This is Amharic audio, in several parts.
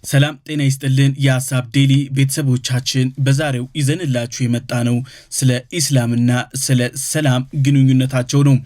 ሰላም ጤና ይስጥልን የሐሳብ ዴሊ ቤተሰቦቻችን በዛሬው ይዘንላችሁ የመጣነው ስለ ኢስላምና ስለ ሰላም ግንኙነታቸው ነው።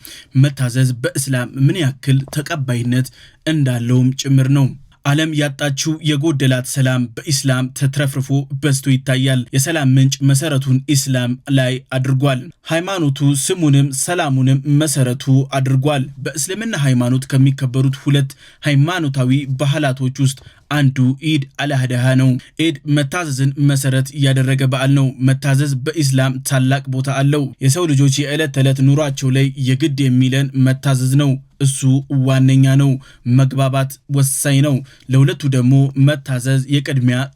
መታዘዝ በእስላም ምን ያክል ተቀባይነት እንዳለውም ጭምር ነው። ዓለም ያጣችው የጎደላት ሰላም በኢስላም ተትረፍርፎ በስቶ ይታያል። የሰላም ምንጭ መሰረቱን ኢስላም ላይ አድርጓል። ሃይማኖቱ ስሙንም ሰላሙንም መሰረቱ አድርጓል። በእስልምና ሃይማኖት ከሚከበሩት ሁለት ሃይማኖታዊ ባህላቶች ውስጥ አንዱ ኢድ አልአድሃ ነው። ኢድ መታዘዝን መሰረት ያደረገ በዓል ነው። መታዘዝ በኢስላም ታላቅ ቦታ አለው። የሰው ልጆች የዕለት ተዕለት ኑሯቸው ላይ የግድ የሚለን መታዘዝ ነው። እሱ ዋነኛ ነው። መግባባት ወሳኝ ነው። ለሁለቱ ደግሞ መታዘዝ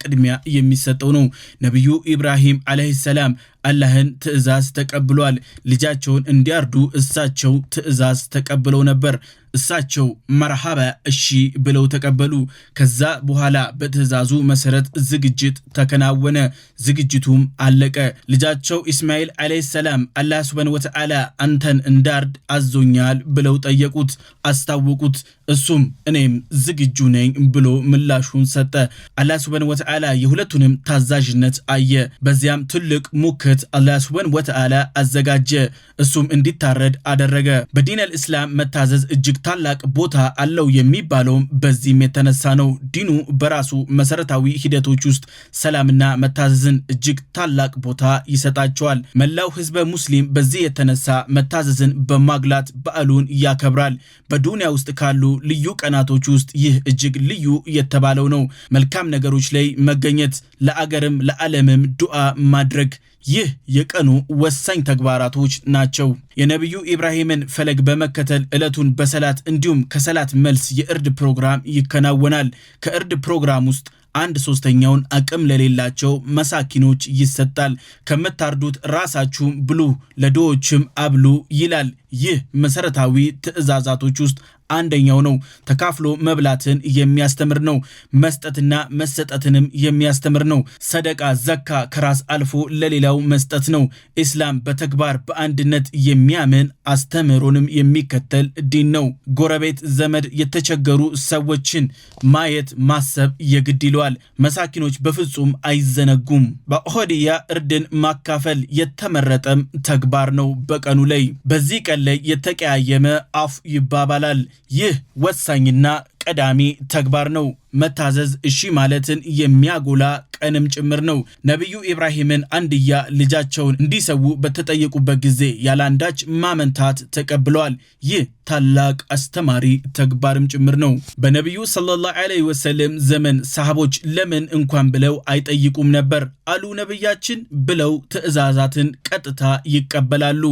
ቅድሚያ የሚሰጠው ነው። ነብዩ ኢብራሂም አለይሂ ሰላም አላህን ትእዛዝ ተቀብሏል። ልጃቸውን እንዲያርዱ እሳቸው ትእዛዝ ተቀብለው ነበር። እሳቸው መርሐባ እሺ ብለው ተቀበሉ። ከዛ በኋላ በትእዛዙ መሰረት ዝግጅት ተከናወነ። ዝግጅቱም አለቀ። ልጃቸው ኢስማኤል አለይሂ ሰላም አላህ ሱብሓነሁ ወተዓላ አንተን እንዳርድ አዞኛል ብለው ጠየቁት፣ አስታወቁት። እሱም እኔም ዝግጁ ነኝ ብሎ ምላሹን ሰጠ። አላህ ሱብሓነሁ ወተዓላ የሁለቱንም ታዛዥነት አየ። በዚያም ትልቅ ሙክት አላህ ሱብሓነሁ ወተዓላ አዘጋጀ። እሱም እንዲታረድ አደረገ። በዲነል እስላም መታዘዝ እጅግ ታላቅ ቦታ አለው የሚባለው በዚህም የተነሳ ነው። ዲኑ በራሱ መሰረታዊ ሂደቶች ውስጥ ሰላምና መታዘዝን እጅግ ታላቅ ቦታ ይሰጣቸዋል። መላው ህዝበ ሙስሊም በዚህ የተነሳ መታዘዝን በማግላት በዓሉን ያከብራል። በዱንያ ውስጥ ካሉ ልዩ ቀናቶች ውስጥ ይህ እጅግ ልዩ የተባለው ነው። መልካም ነገሮች ላይ መገኘት፣ ለአገርም ለዓለምም ዱዓ ማድረግ ይህ የቀኑ ወሳኝ ተግባራቶች ናቸው። የነብዩ ኢብራሂምን ፈለግ በመከተል ዕለቱን በሰላት እንዲሁም ከሰላት መልስ የእርድ ፕሮግራም ይከናወናል። ከእርድ ፕሮግራም ውስጥ 1/3ኛውን አቅም ለሌላቸው መሳኪኖች ይሰጣል። ከምታርዱት ራሳችሁ ብሉ፣ ለድሆችም አብሉ ይላል። ይህ መሰረታዊ ትእዛዛቶች ውስጥ አንደኛው ነው። ተካፍሎ መብላትን የሚያስተምር ነው። መስጠትና መሰጠትንም የሚያስተምር ነው። ሰደቃ ዘካ ከራስ አልፎ ለሌላው መስጠት ነው። ኢስላም በተግባር በአንድነት የሚያምን አስተምህሮንም የሚከተል ዲን ነው። ጎረቤት ዘመድ የተቸገሩ ሰዎችን ማየት ማሰብ የግድ ይለዋል። መሳኪኖች በፍጹም አይዘነጉም። በኦህዲያ እርድን ማካፈል የተመረጠም ተግባር ነው። በቀኑ ላይ በዚህ ቀን ላይ የተቀያየመ አፍ ይባባላል። ይህ ወሳኝና ቀዳሚ ተግባር ነው። መታዘዝ እሺ ማለትን የሚያጎላ ቀንም ጭምር ነው። ነብዩ ኢብራሂምን አንድያ ልጃቸውን እንዲሰው በተጠየቁበት ጊዜ ያላንዳች ማመንታት ተቀብለዋል። ይህ ታላቅ አስተማሪ ተግባርም ጭምር ነው። በነብዩ ሰለላሁ ዐለይሂ ወሰለም ዘመን ሰሃቦች ለምን እንኳን ብለው አይጠይቁም ነበር አሉ ነብያችን ብለው ትእዛዛትን ቀጥታ ይቀበላሉ።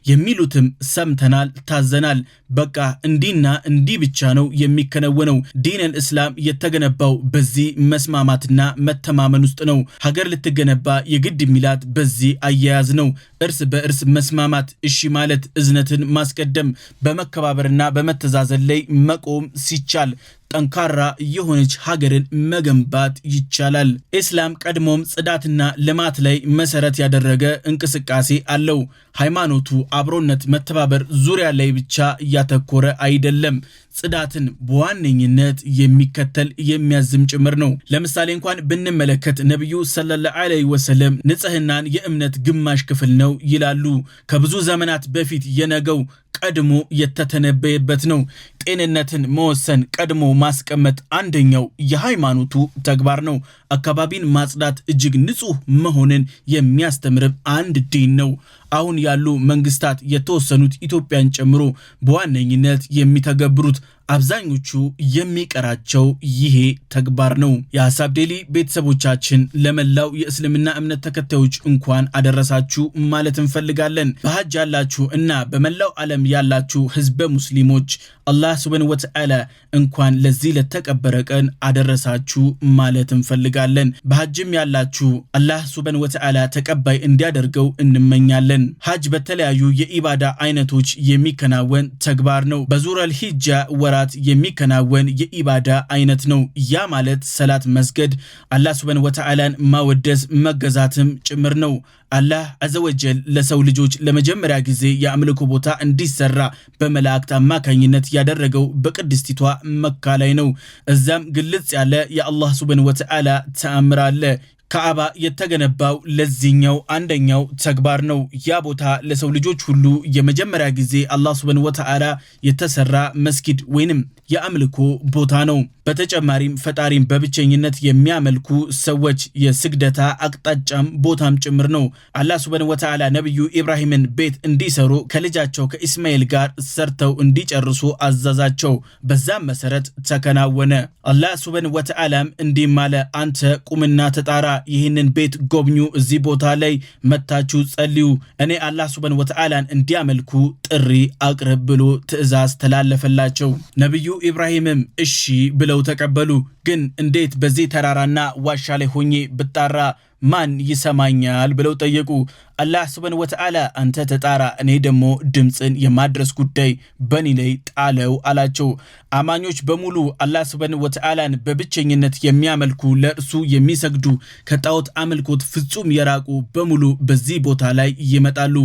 የሚሉትም ሰምተናል፣ ታዘናል። በቃ እንዲና እንዲ ብቻ ነው የሚከናወነው። ዲነል እስላም የተገነባው በዚህ መስማማትና መተማመን ውስጥ ነው። ሀገር ልትገነባ የግድ ሚላት በዚህ አያያዝ ነው። እርስ በእርስ መስማማት፣ እሺ ማለት፣ እዝነትን ማስቀደም፣ በመከባበርና በመተዛዘን ላይ መቆም ሲቻል ጠንካራ የሆነች ሀገርን መገንባት ይቻላል። ኢስላም ቀድሞም ጽዳትና ልማት ላይ መሰረት ያደረገ እንቅስቃሴ አለው። ሃይማኖቱ አብሮነት፣ መተባበር ዙሪያ ላይ ብቻ ያተኮረ አይደለም። ጽዳትን በዋነኝነት የሚከተል የሚያዝም ጭምር ነው። ለምሳሌ እንኳን ብንመለከት ነብዩ ሰለላሁ ዐለይሂ ወሰለም ንጽህናን የእምነት ግማሽ ክፍል ነው ይላሉ። ከብዙ ዘመናት በፊት የነገው ቀድሞ የተተነበየበት ነው። ጤንነትን መወሰን ቀድሞ ማስቀመጥ አንደኛው የሃይማኖቱ ተግባር ነው። አካባቢን ማጽዳት እጅግ ንጹህ መሆንን የሚያስተምር አንድ ዲን ነው። አሁን ያሉ መንግስታት የተወሰኑት ኢትዮጵያን ጨምሮ በዋነኝነት የሚተገብሩት አብዛኞቹ የሚቀራቸው ይሄ ተግባር ነው። የሐሳብ ዴሊ ቤተሰቦቻችን ለመላው የእስልምና እምነት ተከታዮች እንኳን አደረሳችሁ ማለት እንፈልጋለን። በሐጅ ያላችሁ እና በመላው ዓለም ያላችሁ ህዝበ ሙስሊሞች አላህ ሱብሓነሁ ወተዓላ እንኳን ለዚህ ለተከበረ ቀን አደረሳችሁ ማለት እንፈልጋለን። በሐጅም ያላችሁ አላህ ሱብሓነሁ ወተዓላ ተቀባይ እንዲያደርገው እንመኛለን። ሐጅ በተለያዩ የኢባዳ አይነቶች የሚከናወን ተግባር ነው። በዙረል ሂጃ ወራት የሚከናወን የኢባዳ አይነት ነው። ያ ማለት ሰላት መስገድ፣ አላህ ሱብሓነሁ ወተዓላን ማወደስ መገዛትም ጭምር ነው። አላህ አዘወጀል ለሰው ልጆች ለመጀመሪያ ጊዜ የአምልኮ ቦታ እንዲሰራ በመላእክት አማካኝነት ያደረገው በቅድስቲቷ መካ ላይ ነው። እዛም ግልጽ ያለ የአላህ ሱብሃነሁ ወተዓላ ተአምር አለ። ካዕባ የተገነባው ለዚህኛው አንደኛው ተግባር ነው። ያ ቦታ ለሰው ልጆች ሁሉ የመጀመሪያ ጊዜ አላህ ሱብሃነሁ ወተዓላ የተሰራ መስጊድ ወይንም የአምልኮ ቦታ ነው። በተጨማሪም ፈጣሪን በብቸኝነት የሚያመልኩ ሰዎች የስግደታ አቅጣጫም ቦታም ጭምር ነው። አላህ ሱብሃነሁ ወተዓላ ነብዩ ኢብራሂምን ቤት እንዲሰሩ ከልጃቸው ከኢስማኤል ጋር ሰርተው እንዲጨርሱ አዘዛቸው። በዛም መሰረት ተከናወነ። አላህ ሱብሃነሁ ወተዓላም እንዲህ ማለ፣ አንተ ቁምና ተጣራ፣ ይህንን ቤት ጎብኙ፣ እዚህ ቦታ ላይ መታችሁ ጸልዩ፣ እኔ አላህ ሱብሃነሁ ወተዓላን እንዲያመልኩ ጥሪ አቅርብ ብሎ ትእዛዝ ተላለፈላቸው። ነብዩ ኢብራሂምም እሺ ብለው ተቀበሉ። ግን እንዴት በዚህ ተራራና ዋሻ ላይ ሆኜ ብጣራ ማን ይሰማኛል ብለው ጠየቁ። አላህ ሱብሃነሁ ወተዓላ አንተ ተጣራ፣ እኔ ደግሞ ድምጽን የማድረስ ጉዳይ በኔ ላይ ጣለው አላቸው። አማኞች በሙሉ አላህ ሱብሃነሁ ወተዓላን በብቸኝነት የሚያመልኩ ለእርሱ የሚሰግዱ ከጣዖት አምልኮት ፍጹም የራቁ በሙሉ በዚህ ቦታ ላይ ይመጣሉ።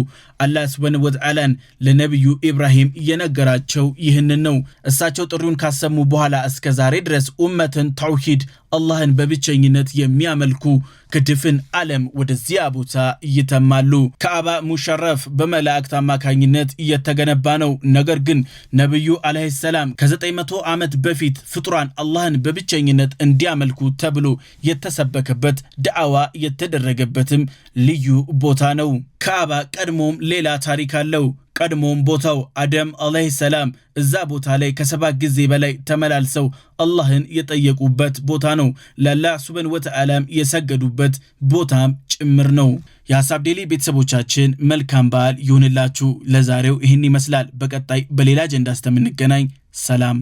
አላህ ሱብሃነሁ ወተዓላን ለነብዩ ኢብራሂም የነገራቸው ይህንን ነው። እሳቸው ጥሪውን ካሰሙ በኋላ እስከ ዛሬ ድረስ ኡመተን ተውሂድ አላህን በብቸኝነት የሚያመልኩ ከድፍን ዓለም ወደዚያ ቦታ ይተማሉ። ካዕባ ሙሸረፍ በመላእክት አማካኝነት የተገነባ ነው። ነገር ግን ነብዩ አለይሂ ሰላም ከ900 ዓመት በፊት ፍጡራን አላህን በብቸኝነት እንዲያመልኩ ተብሎ የተሰበከበት ዳዕዋ የተደረገበትም ልዩ ቦታ ነው። ካዕባ ቀድሞም ሌላ ታሪክ አለው። ቀድሞም ቦታው አደም አለይሂ ሰላም እዛ ቦታ ላይ ከ7 ጊዜ በላይ ተመላልሰው አላህን የጠየቁበት ቦታ ነው። ለአላህ ሱብሃነሁ ወተዓላ የሰገዱበት ቦታም ጭምር ነው። የሐሳብ ዴሊ ቤተሰቦቻችን መልካም በዓል ይሁንላችሁ። ለዛሬው ይህን ይመስላል። በቀጣይ በሌላ አጀንዳ እስከምንገናኝ ሰላም።